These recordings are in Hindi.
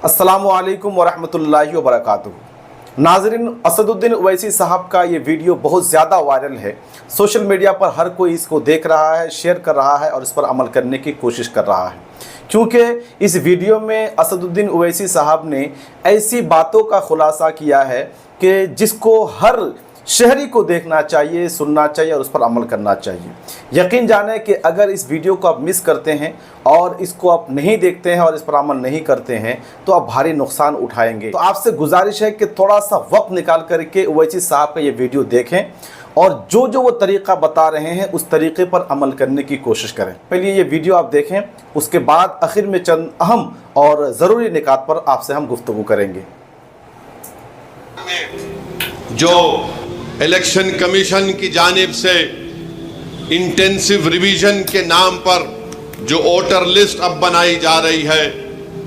अस्सलामुअलैकुम वरहमतुल्लाहि वबरकातुहू। नाज़रीन, असदुद्दीन ओवैसी साहब का ये वीडियो बहुत ज़्यादा वायरल है। सोशल मीडिया पर हर कोई इसको देख रहा है, शेयर कर रहा है और इस पर अमल करने की कोशिश कर रहा है, क्योंकि इस वीडियो में असदुद्दीन ओवैसी साहब ने ऐसी बातों का खुलासा किया है कि जिसको हर शहरी को देखना चाहिए, सुनना चाहिए और उस पर अमल करना चाहिए। यकीन जाने कि अगर इस वीडियो को आप मिस करते हैं और इसको आप नहीं देखते हैं और इस पर अमल नहीं करते हैं तो आप भारी नुकसान उठाएंगे। तो आपसे गुजारिश है कि थोड़ा सा वक्त निकाल करके ओवैसी साहब का ये वीडियो देखें और जो वो तरीक़ा बता रहे हैं उस तरीक़े पर अमल करने की कोशिश करें। पहले ये वीडियो आप देखें, उसके बाद आखिर में चंद अहम और ज़रूरी निकात पर आपसे हम गुफ्तगू करेंगे। जो इलेक्शन कमीशन की जानिब से इंटेंसिव रिवीजन के नाम पर जो वोटर लिस्ट अब बनाई जा रही है,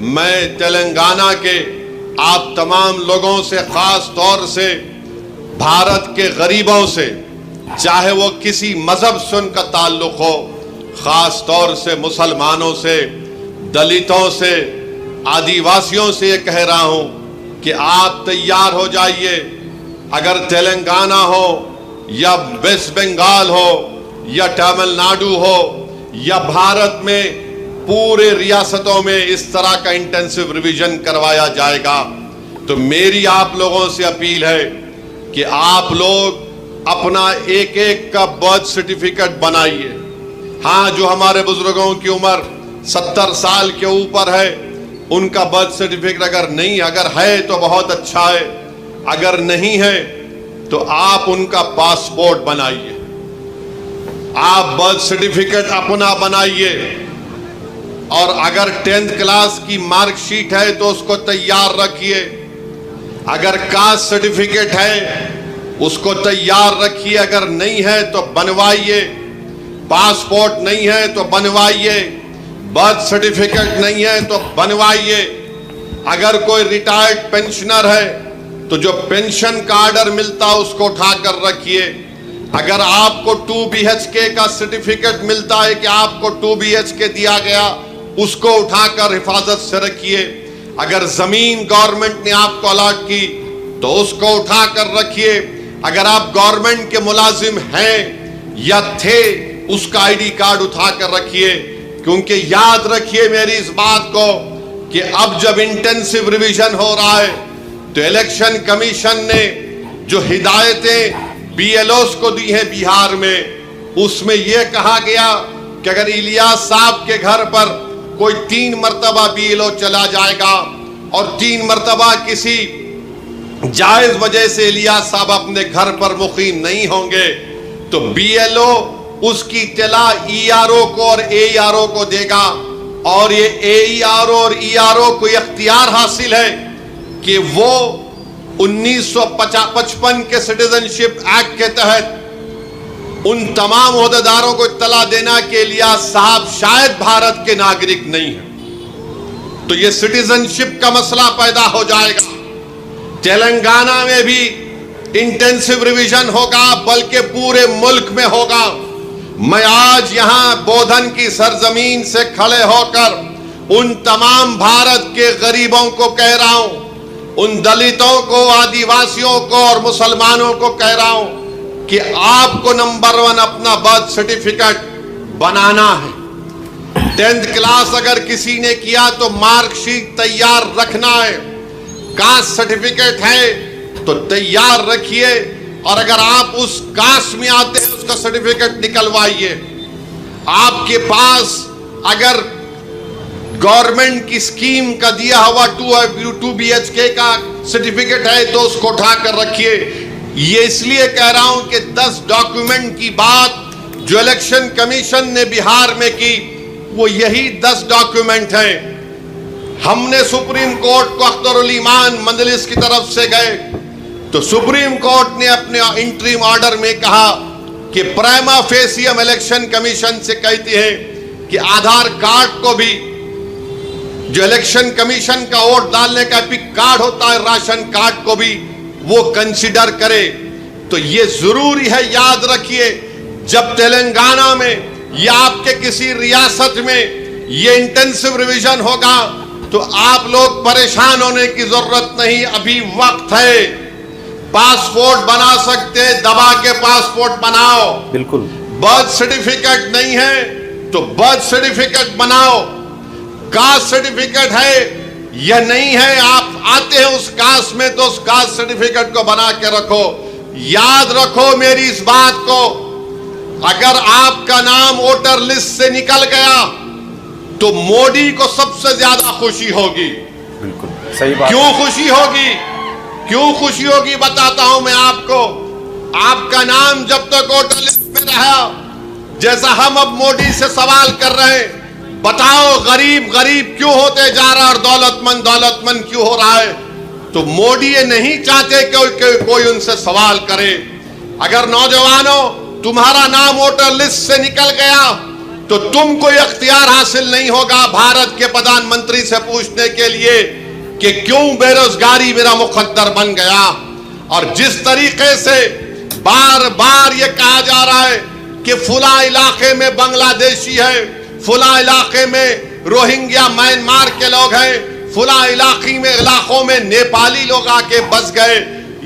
मैं तेलंगाना के आप तमाम लोगों से, ख़ास तौर से भारत के गरीबों से, चाहे वो किसी मज़हब से उनका ताल्लुक़ हो, ख़ास तौर से मुसलमानों से, दलितों से, आदिवासियों से ये कह रहा हूँ कि आप तैयार हो जाइए। अगर तेलंगाना हो या वेस्ट बंगाल हो या तमिलनाडु हो या भारत में पूरे रियासतों में इस तरह का इंटेंसिव रिवीजन करवाया जाएगा, तो मेरी आप लोगों से अपील है कि आप लोग अपना एक एक का बर्थ सर्टिफिकेट बनाइए। हाँ, जो हमारे बुजुर्गों की उम्र 70 साल के ऊपर है, उनका बर्थ सर्टिफिकेट अगर है तो बहुत अच्छा है, अगर नहीं है तो आप उनका पासपोर्ट बनाइए, आप बर्थ सर्टिफिकेट अपना बनाइए। और अगर 10th क्लास की मार्कशीट है तो उसको तैयार रखिए, अगर कास्ट सर्टिफिकेट है उसको तैयार रखिए, अगर नहीं है तो बनवाइए, पासपोर्ट नहीं है तो बनवाइए, बर्थ सर्टिफिकेट नहीं है तो बनवाइए। अगर कोई रिटायर्ड पेंशनर है तो जो पेंशन का ऑर्डर मिलता है उसको उठाकर रखिए। अगर आपको 2 BHK का सर्टिफिकेट मिलता है कि आपको 2 BHK दिया गया, उसको उठाकर हिफाजत से रखिए। अगर जमीन गवर्नमेंट ने आपको अलॉट की तो उसको उठाकर रखिए। अगर आप गवर्नमेंट के मुलाजिम हैं या थे, उसका ID कार्ड उठाकर रखिए, क्योंकि याद रखिए मेरी इस बात को कि अब जब इंटेंसिव रिवीजन हो रहा है तो इलेक्शन कमीशन ने जो हिदायतें BLOs को दी हैं बिहार में, उसमें यह कहा गया कि अगर इलियास साहब के घर पर कोई 3 मरतबा BLO चला जाएगा और 3 मरतबा किसी जायज वजह से इलियास साहब अपने घर पर मुकीम नहीं होंगे तो BLO उसकी इत्तला ERO को और AERO को देगा। और ये AERO और ERO को इख्तियार हासिल है कि वो 1955 के सिटीजनशिप एक्ट के तहत उन तमाम ओहदेदारों को इत्तला देना के लिए साहब शायद भारत के नागरिक नहीं है, तो ये सिटीजनशिप का मसला पैदा हो जाएगा। तेलंगाना में भी इंटेंसिव रिवीजन होगा, बल्कि पूरे मुल्क में होगा। मैं आज यहां बोधन की सरजमीन से खड़े होकर उन तमाम भारत के गरीबों को कह रहा हूं, उन दलितों को, आदिवासियों को और मुसलमानों को कह रहा हूं कि आपको नंबर 1 अपना बर्थ सर्टिफिकेट बनाना है। 10th क्लास अगर किसी ने किया तो मार्कशीट तैयार रखना है, कास्ट सर्टिफिकेट है तो तैयार रखिए, और अगर आप उस कास्ट में आते हैं उसका सर्टिफिकेट निकलवाइए। आपके पास अगर गवर्नमेंट की स्कीम का दिया हुआ 2 BHK का सर्टिफिकेट है तो उसको उठाकर रखिए। ये इसलिए कह रहा हूं कि 10 डॉक्यूमेंट की बात जो इलेक्शन कमीशन ने बिहार में की, वो यही 10 डॉक्यूमेंट हैं। हमने सुप्रीम कोर्ट को अख्तरुल ईमान मजलिस की तरफ से गए तो सुप्रीम कोर्ट ने अपने इंटरिम ऑर्डर में कहा कि प्राइमा फेसी हम इलेक्शन कमीशन से कहते हैं कि आधार कार्ड को भी, जो इलेक्शन कमीशन का वोट डालने का एपिक कार्ड होता है, राशन कार्ड को भी वो कंसीडर करे। तो ये जरूरी है, याद रखिए, जब तेलंगाना में या आपके किसी रियासत में ये इंटेंसिव रिवीजन होगा तो आप लोग परेशान होने की जरूरत नहीं, अभी वक्त है। पासपोर्ट बना सकते, दबा के पासपोर्ट बनाओ। बिल्कुल। बर्थ सर्टिफिकेट नहीं है तो बर्थ सर्टिफिकेट बनाओ। कास्ट सर्टिफिकेट है, यह नहीं है, आप आते हैं उस कास्ट में तो उस कास्ट सर्टिफिकेट को बना के रखो। याद रखो मेरी इस बात को, अगर आपका नाम वोटर लिस्ट से निकल गया तो मोदी को सबसे ज्यादा खुशी होगी। बिल्कुल सही बात। क्यों खुशी होगी? क्यों खुशी होगी बताता हूं मैं आपको। आपका नाम जब तक वोटर लिस्ट में रहा, जैसा हम अब मोदी से सवाल कर रहे हैं, बताओ गरीब गरीब क्यों होते जा रहा और दौलतमंद क्यों हो रहा है, तो मोदी ये नहीं चाहते कि कोई उनसे सवाल करे। अगर नौजवानों तुम्हारा नाम वोटर लिस्ट से निकल गया तो तुमको इख्तियार हासिल नहीं होगा भारत के प्रधानमंत्री से पूछने के लिए कि क्यों बेरोजगारी मेरा मुकद्दर बन गया। और जिस तरीके से बार बार ये कहा जा रहा है कि फुला इलाके में बांग्लादेशी है, फुला इलाके में रोहिंग्या म्यांमार के लोग हैं, फुला इलाकों में नेपाली लोग आके बस गए,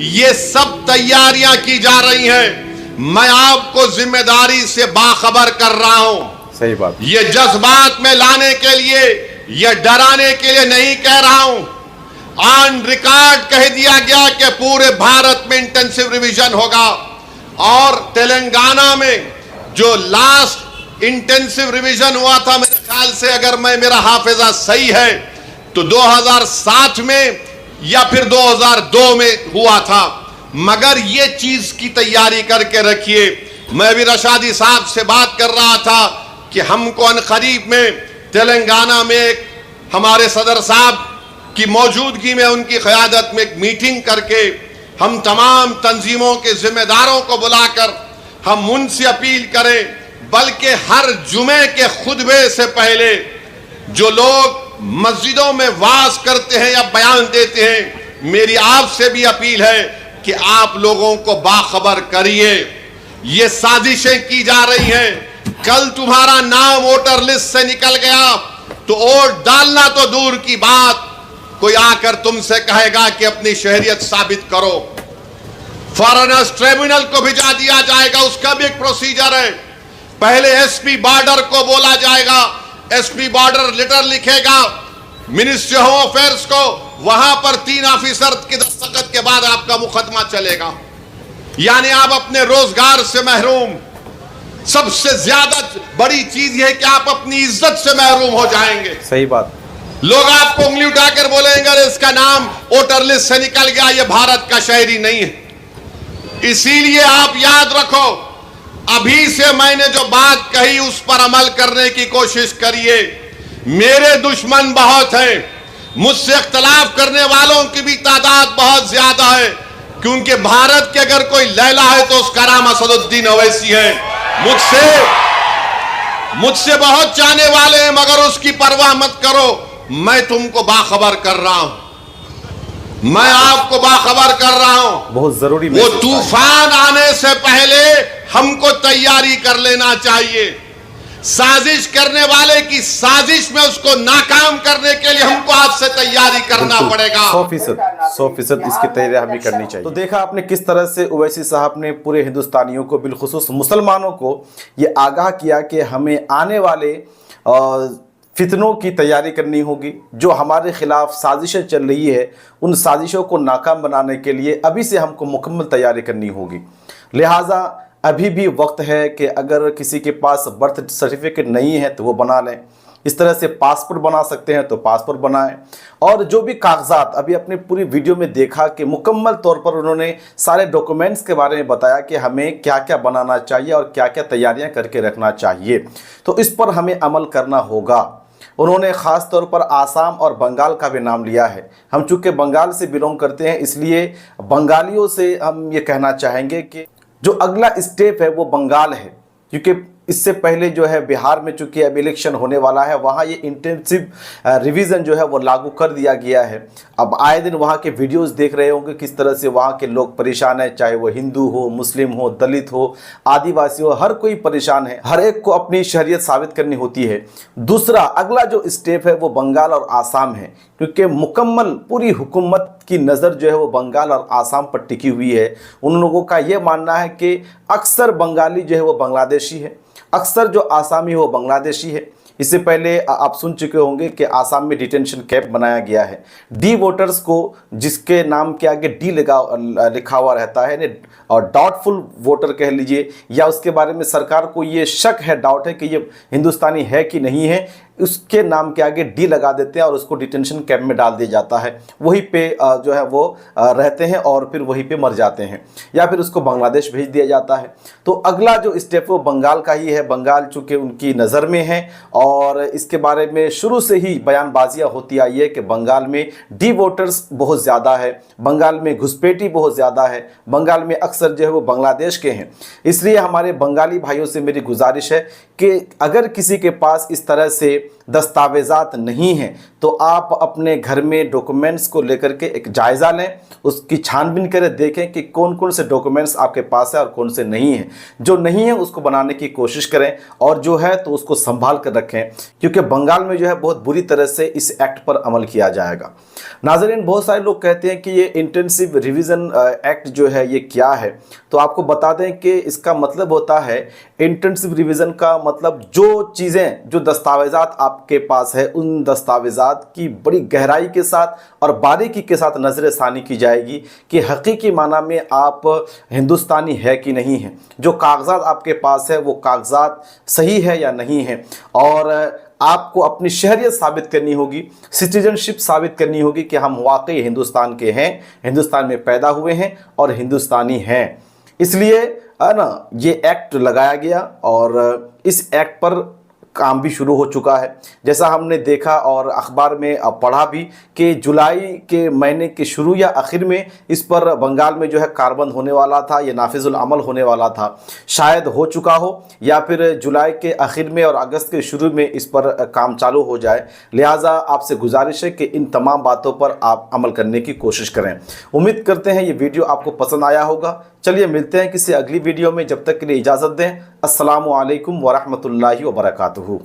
ये सब तैयारियां की जा रही हैं। मैं आपको जिम्मेदारी से बाखबर कर रहा हूं। सही बात। ये जज्बात में लाने के लिए, ये डराने के लिए नहीं कह रहा हूं। ऑन रिकॉर्ड कह दिया गया कि पूरे भारत में इंटेंसिव रिवीजन होगा। और तेलंगाना में जो लास्ट इंटेंसिव रिवीजन हुआ था, मेरे ख्याल से अगर मेरा हाफिजा सही है तो 2007 में या फिर 2002 में हुआ था। मगर ये चीज की तैयारी करके रखिए। मैं भी रशादी साहब से बात कर रहा था कि हमको अनकरीब में तेलंगाना में एक हमारे सदर साहब की मौजूदगी में, उनकी क़यादत में एक मीटिंग करके हम तमाम तंजीमों के जिम्मेदारों को बुलाकर हम उनसे अपील करें, बल्कि हर जुमे के खुतबे से पहले जो लोग मस्जिदों में वाज करते हैं या बयान देते हैं, मेरी आपसे भी अपील है कि आप लोगों को बाखबर करिए। ये साजिशें की जा रही हैं। कल तुम्हारा नाम वोटर लिस्ट से निकल गया तो वोट डालना तो दूर की बात, कोई आकर तुमसे कहेगा कि अपनी शहरियत साबित करो। फॉरेनर्स ट्रिब्यूनल को भिजा दिया जाएगा, उसका भी एक प्रोसीजर है। पहले एसपी बॉर्डर को बोला जाएगा, एसपी बॉर्डर लेटर लिखेगा मिनिस्ट्री होम अफेयर्स को, वहां पर 3 ऑफिसर की दस्तखत के बाद आपका मुकदमा चलेगा। यानी आप अपने रोजगार से महरूम। सबसे ज्यादा बड़ी चीज यह है कि आप अपनी इज्जत से महरूम हो जाएंगे। सही बात। लोग आपको उंगली उठाकर बोलेंगे अरे इसका नाम वोटर लिस्ट से निकल गया, ये भारत का शहरी नहीं है। इसीलिए आप याद रखो, अभी से मैंने जो बात कही उस पर अमल करने की कोशिश करिए। मेरे दुश्मन बहुत हैं, मुझसे इख्तलाफ करने वालों की भी तादाद बहुत ज्यादा है, क्योंकि भारत के अगर कोई लैला है तो उसका नाम असदुद्दीन ओवैसी है। मुझसे बहुत चाहने वाले हैं, मगर उसकी परवाह मत करो। मैं तुमको बाखबर कर रहा हूं, मैं आपको बाखबर कर रहा हूं। बहुत जरूरी वो तूफान आने से पहले हमको तैयारी कर लेना चाहिए। साजिश करने वाले की साजिश में उसको नाकाम करने के लिए हमको आज से तैयारी करना पड़ेगा। 100% इसकी तैयारी हमें करनी चाहिए। तो देखा आपने किस तरह से ओवैसी साहब ने पूरे हिंदुस्तानियों को, बिलखुसूस मुसलमानों को ये आगाह किया कि हमें आने वाले फितनों की तैयारी करनी होगी। जो हमारे खिलाफ साजिशें चल रही है, उन साजिशों को नाकाम बनाने के लिए अभी से हमको मुकम्मल तैयारी करनी होगी। लिहाजा अभी भी वक्त है कि अगर किसी के पास बर्थ सर्टिफिकेट नहीं है तो वो बना लें। इस तरह से पासपोर्ट बना सकते हैं तो पासपोर्ट बनाएं। और जो भी कागजात, अभी अपनी पूरी वीडियो में देखा कि मुकम्मल तौर पर उन्होंने सारे डॉक्यूमेंट्स के बारे में बताया कि हमें क्या क्या बनाना चाहिए और क्या क्या तैयारियां करके रखना चाहिए। तो इस पर हमें अमल करना होगा। उन्होंने ख़ास तौर पर आसाम और बंगाल का भी नाम लिया है। हम चूँकि बंगाल से बिलोंग करते हैं, इसलिए बंगालियों से हम ये कहना चाहेंगे कि जो अगला स्टेप है वो बंगाल है, क्योंकि इससे पहले जो है बिहार में चूंकि अब इलेक्शन होने वाला है, वहाँ ये इंटेंसिव रिवीजन जो है वो लागू कर दिया गया है। अब आए दिन वहाँ के वीडियोस देख रहे होंगे किस तरह से वहाँ के लोग परेशान हैं, चाहे वो हिंदू हो, मुस्लिम हो, दलित हो, आदिवासी हो, हर कोई परेशान है। हर एक को अपनी शरीयत साबित करनी होती है। दूसरा अगला जो स्टेप है वो बंगाल और आसाम है, क्योंकि मुकम्मल पूरी हुकूमत की नज़र जो है वो बंगाल और आसाम पर टिकी हुई है। उन लोगों का ये मानना है कि अक्सर बंगाली जो है वो बांग्लादेशी है, अक्सर जो आसामी है वो बांग्लादेशी है। इससे पहले आप सुन चुके होंगे कि आसाम में डिटेंशन कैंप बनाया गया है। डी वोटर्स को, जिसके नाम के आगे डी लिखा हुआ रहता है, और डाउटफुल वोटर कह लीजिए, या उसके बारे में सरकार को ये शक है, डाउट है कि ये हिंदुस्तानी है कि नहीं है, उसके नाम के आगे डी लगा देते हैं और उसको डिटेंशन कैंप में डाल दिया जाता है। वहीं पे जो है वो रहते हैं और फिर वहीं पे मर जाते हैं, या फिर उसको बांग्लादेश भेज दिया जाता है। तो अगला जो स्टेप है वो बंगाल का ही है। बंगाल चूँकि उनकी नज़र में है और इसके बारे में शुरू से ही बयानबाजियाँ होती आई है कि बंगाल में डी वोटर्स बहुत ज़्यादा है, बंगाल में घुसपैठी बहुत ज़्यादा है, बंगाल में अक्सर जो है वो बांग्लादेश के हैं। इसलिए हमारे बंगाली भाइयों से मेरी गुजारिश है कि अगर किसी के पास इस तरह से दस्तावेज़ात नहीं हैं तो आप अपने घर में डॉक्यूमेंट्स को लेकर के एक जायज़ा लें, उसकी छानबीन करें, देखें कि कौन कौन से डॉक्यूमेंट्स आपके पास है और कौन से नहीं हैं। जो नहीं है उसको बनाने की कोशिश करें और जो है तो उसको संभाल कर रखें, क्योंकि बंगाल में जो है बहुत बुरी तरह से इस एक्ट पर अमल किया जाएगा। नाज़रीन, बहुत सारे लोग कहते हैं कि ये इंटेंसिव रिवीजन एक्ट जो है ये क्या है, तो आपको बता दें कि इसका मतलब होता है, इंटेंसिव रिवीजन का मतलब जो चीज़ें, जो दस्तावेज़ात आपके पास है, उन दस्तावेज़ात की बड़ी गहराई के साथ और बारीकी के साथ नज़रसानी की जाएगी कि हकीकी माना में आप हिंदुस्तानी है कि नहीं है। जो कागज़ात आपके पास है वो कागज़ात सही है या नहीं है, और आपको अपनी शहरियत साबित करनी होगी, सिटीजनशिप साबित करनी होगी कि हम वाकई हिंदुस्तान के हैं, हिंदुस्तान में पैदा हुए हैं और हिंदुस्तानी हैं। इसलिए ना ये एक्ट लगाया गया और इस एक्ट पर काम भी शुरू हो चुका है। जैसा हमने देखा और अखबार में पढ़ा भी कि जुलाई के महीने के शुरू या आखिर में इस पर बंगाल में जो है कार्बन होने वाला था, ये नाफिजुल अमल होने वाला था। शायद हो चुका हो या फिर जुलाई के आखिर में और अगस्त के शुरू में इस पर काम चालू हो जाए। लिहाजा आपसे गुजारिश है कि इन तमाम बातों पर आप अमल करने की कोशिश करें। उम्मीद करते हैं ये वीडियो आपको पसंद आया होगा। चलिए मिलते हैं किसी अगली वीडियो में, जब तक के लिए इजाज़त दें। अस्सलामु अलैकुम वरहमतुल्लाहि वबरकातुहू।